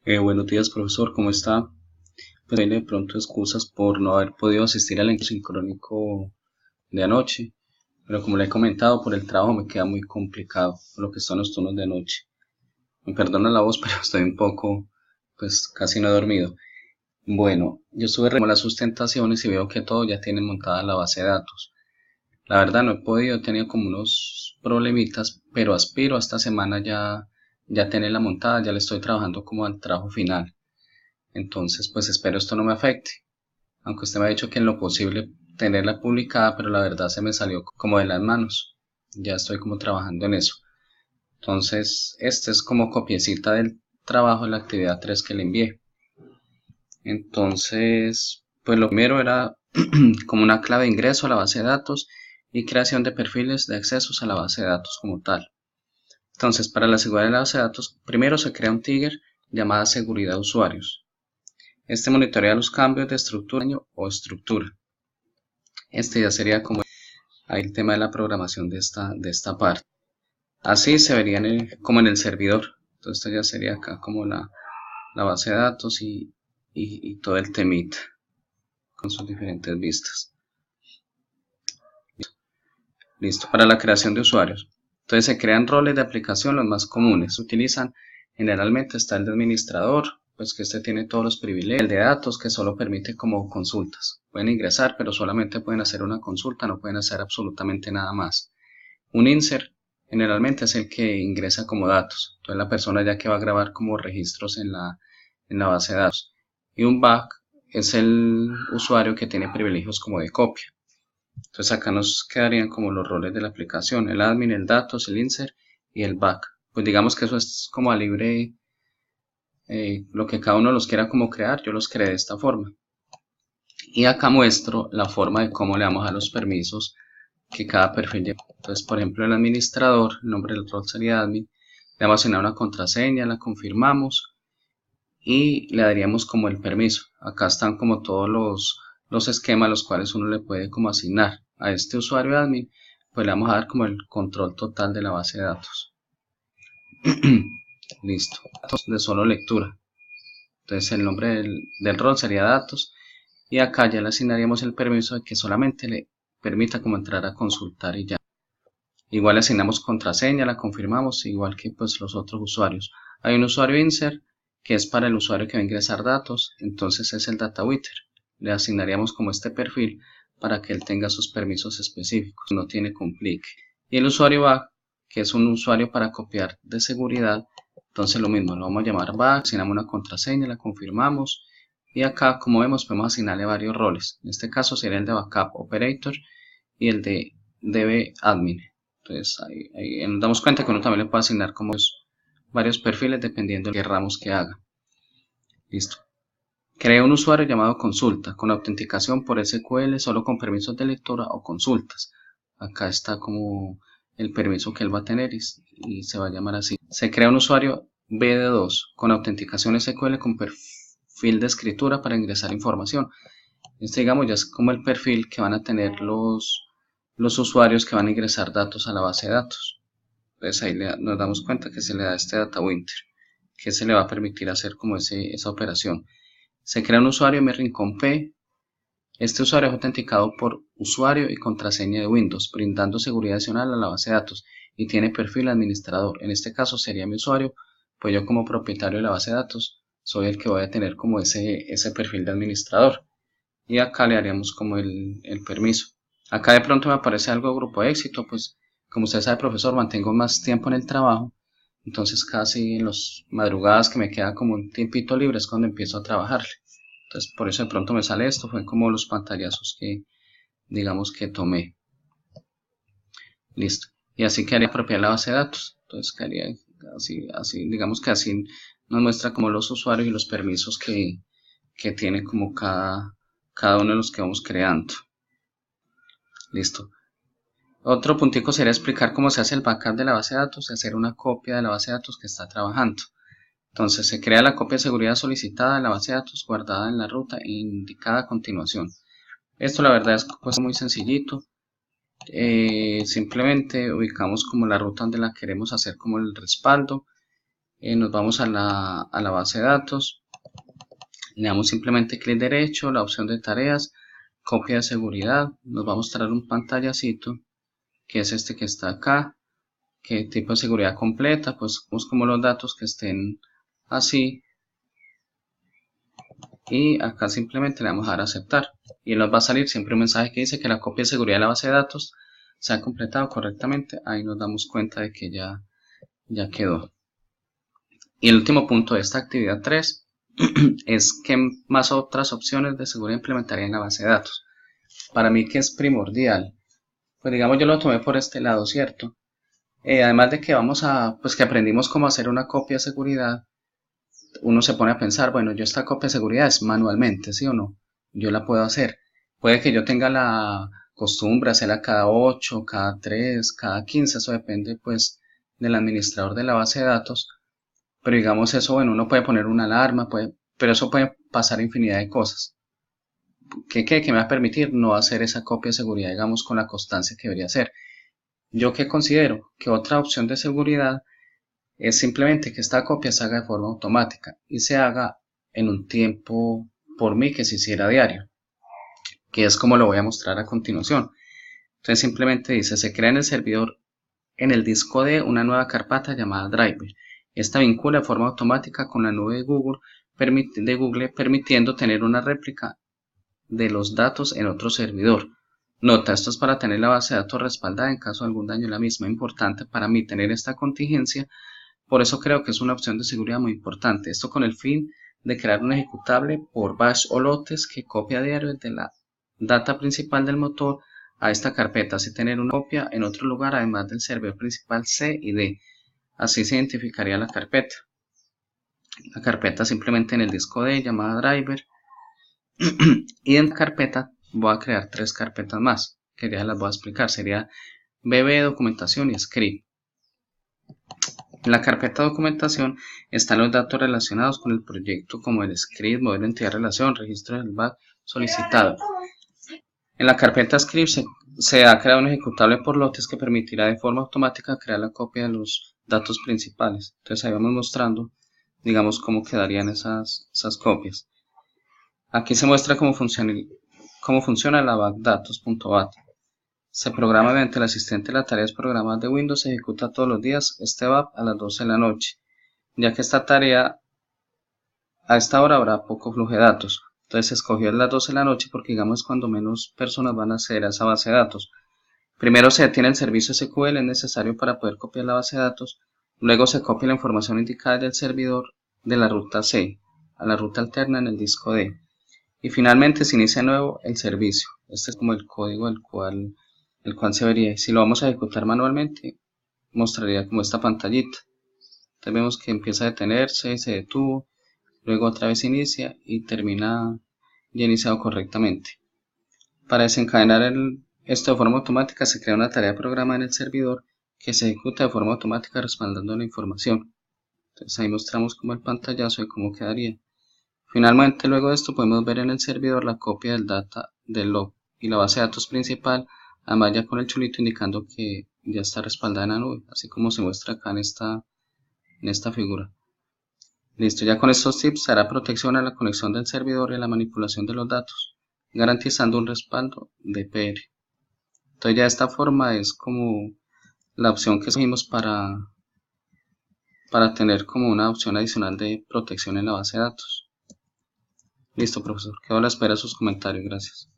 Buenos días, profesor, ¿cómo está? Pues ahí de pronto excusas por no haber podido asistir al encuentro sincrónico de anoche, pero como le he comentado, por el trabajo me queda muy complicado, por lo que son los turnos de noche. Me perdona la voz, pero estoy un poco, pues casi no he dormido. Bueno, yo estuve revisando las sustentaciones y veo que todo ya tiene montada la base de datos. La verdad no he podido, he tenido como unos problemitas, pero aspiro a esta semana ya tenerla montada, ya le estoy trabajando como al trabajo final. Entonces, pues espero esto no me afecte. Aunque usted me ha dicho que en lo posible tenerla publicada, pero la verdad se me salió como de las manos. Ya estoy como trabajando en eso. Entonces, este es como copiecita del trabajo de la actividad 3 que le envié. Entonces, pues lo primero era como una clave de ingreso a la base de datos y creación de perfiles de accesos a la base de datos como tal. Entonces, para la seguridad de la base de datos, primero se crea un trigger llamada seguridad de usuarios. Este monitorea los cambios de estructura o estructura. Este ya sería como ahí el tema de la programación de esta parte. Así se vería como en el servidor. Entonces esto ya sería acá como la base de datos y todo el temita con sus diferentes vistas. Listo, para la creación de usuarios. Entonces se crean roles de aplicación los más comunes. Se utilizan generalmente está el de administrador, pues que este tiene todos los privilegios. El de datos que solo permite como consultas. Pueden ingresar, pero solamente pueden hacer una consulta, no pueden hacer absolutamente nada más. Un insert generalmente es el que ingresa como datos. Entonces la persona ya que va a grabar como registros en la base de datos. Y un back es el usuario que tiene privilegios como de copia. Entonces acá nos quedarían como los roles de la aplicación, el admin, el datos, el insert y el back. Pues digamos que eso es como a libre, lo que cada uno los quiera como crear, yo los creé de esta forma. Y acá muestro la forma de cómo le damos a los permisos que cada perfil lleva. Entonces, por ejemplo, el administrador, el nombre del rol sería admin, le vamos a asignar una contraseña, la confirmamos y le daríamos como el permiso. Acá están como todos los esquemas los cuales uno le puede como asignar a este usuario admin, pues le vamos a dar como el control total de la base de datos. Listo, datos de solo lectura. Entonces el nombre del rol sería datos y acá ya le asignaríamos el permiso de que solamente le permita como entrar a consultar y ya. Igual le asignamos contraseña, la confirmamos, igual que pues los otros usuarios. Hay un usuario insert que es para el usuario que va a ingresar datos, entonces es el data writer. Le asignaríamos como este perfil para que él tenga sus permisos específicos, no tiene complique. Y el usuario back, que es un usuario para copiar de seguridad, entonces lo mismo, lo vamos a llamar back, asignamos una contraseña, la confirmamos y acá como vemos podemos asignarle varios roles. En este caso sería el de backup operator y el de db admin. Entonces ahí nos damos cuenta que uno también le puede asignar como varios perfiles dependiendo de qué querramos que haga. Listo. Crea un usuario llamado consulta con autenticación por SQL solo con permisos de lectura o consultas. Acá está como el permiso que él va a tener y se va a llamar así. Se crea un usuario BD2 con autenticación SQL con perfil de escritura para ingresar información. Este digamos ya es como el perfil que van a tener los usuarios que van a ingresar datos a la base de datos. Entonces ahí nos damos cuenta que se le da este data winter, que se le va a permitir hacer como esa operación. Se crea un usuario mRincón-P. Este usuario es autenticado por usuario y contraseña de Windows, brindando seguridad adicional a la base de datos y tiene perfil administrador. En este caso sería mi usuario, pues yo como propietario de la base de datos soy el que voy a tener como ese perfil de administrador. Y acá le haríamos como el permiso. Acá de pronto me aparece algo de grupo de éxito, pues como usted sabe, profesor, mantengo más tiempo en el trabajo, entonces casi en las madrugadas que me queda como un tiempito libre es cuando empiezo a trabajarle. Entonces por eso de pronto me sale esto, fue como los pantallazos que digamos que tomé. Listo. Y así quedaría apropiar la base de datos. Entonces quedaría así, digamos que así nos muestra como los usuarios y los permisos que tiene como cada uno de los que vamos creando. Listo. Otro puntico sería explicar cómo se hace el backup de la base de datos y hacer una copia de la base de datos que está trabajando. Entonces se crea la copia de seguridad solicitada de la base de datos guardada en la ruta indicada a continuación. Esto la verdad es pues muy sencillito. Simplemente ubicamos como la ruta donde la queremos hacer como el respaldo Nos vamos a la base de datos, le damos simplemente clic derecho, la opción de tareas, copia de seguridad, nos va a mostrar un pantallacito, que es este que está acá, que tipo de seguridad completa, pues como los datos que estén así, y acá simplemente le vamos a dar a aceptar, y nos va a salir siempre un mensaje que dice que la copia de seguridad de la base de datos se ha completado correctamente. Ahí nos damos cuenta de que ya quedó. Y el último punto de esta actividad 3 es qué más otras opciones de seguridad implementaría en la base de datos. Para mí, que es primordial, pues digamos yo lo tomé por este lado, ¿cierto? Además de que pues que aprendimos cómo hacer una copia de seguridad, uno se pone a pensar, bueno, yo esta copia de seguridad es manualmente, ¿sí o no? Yo la puedo hacer. Puede que yo tenga la costumbre de hacerla cada 8, cada 3, cada 15, eso depende pues del administrador de la base de datos. Pero digamos eso, bueno, uno puede poner una alarma, pero eso puede pasar infinidad de cosas. ¿Qué me va a permitir no hacer esa copia de seguridad, digamos, con la constancia que debería hacer? Yo que considero que otra opción de seguridad es simplemente que esta copia se haga de forma automática y se haga en un tiempo por mí que se hiciera diario, que es como lo voy a mostrar a continuación. Entonces simplemente dice, se crea en el servidor, en el disco D, una nueva carpeta llamada Driver. Esta vincula de forma automática con la nube de Google, permitiendo tener una réplica de los datos en otro servidor. Nota, esto es para tener la base de datos respaldada en caso de algún daño en la misma. Importante para mí tener esta contingencia, por eso creo que es una opción de seguridad muy importante. Esto con el fin de crear un ejecutable por bash o lotes que copia diario desde la data principal del motor a esta carpeta, así tener una copia en otro lugar además del servidor principal C y D. Así se identificaría la carpeta. La carpeta simplemente en el disco D llamada driver. Y en la carpeta voy a crear 3 carpetas más, que ya las voy a explicar. Sería bb, documentación y script. En la carpeta documentación están los datos relacionados con el proyecto, como el script, modelo, entidad, relación, registro del bug solicitado. En la carpeta script se ha creado un ejecutable por lotes que permitirá de forma automática crear la copia de los datos principales. Entonces ahí vamos mostrando, digamos, cómo quedarían esas copias. Aquí se muestra cómo funciona la backdatos.bat. Se programa mediante el asistente de las tareas programadas de Windows. Se ejecuta todos los días este BAP a las 12 de la noche, ya que esta tarea a esta hora habrá poco flujo de datos. Entonces se escogió a las 12 de la noche porque digamos cuando menos personas van a acceder a esa base de datos. Primero se detiene el servicio SQL, es necesario para poder copiar la base de datos. Luego se copia la información indicada del servidor de la ruta C a la ruta alterna en el disco D. Y finalmente se inicia de nuevo el servicio. Este es como el código el cual se vería. Si lo vamos a ejecutar manualmente, mostraría como esta pantallita. Entonces vemos que empieza a detenerse, se detuvo, luego otra vez inicia y termina ya iniciado correctamente. Para desencadenar esto de forma automática se crea una tarea de programa en el servidor que se ejecuta de forma automática respaldando la información. Entonces ahí mostramos como el pantallazo de cómo quedaría. Finalmente, luego de esto podemos ver en el servidor la copia del data del log y la base de datos principal, además ya con el chulito indicando que ya está respaldada en la nube, así como se muestra acá en esta figura. Listo, ya con estos tips se hará protección a la conexión del servidor y a la manipulación de los datos, garantizando un respaldo de PR. Entonces ya de esta forma es como la opción que escogimos para tener como una opción adicional de protección en la base de datos. Listo, profesor. Quedo a la espera de sus comentarios. Gracias.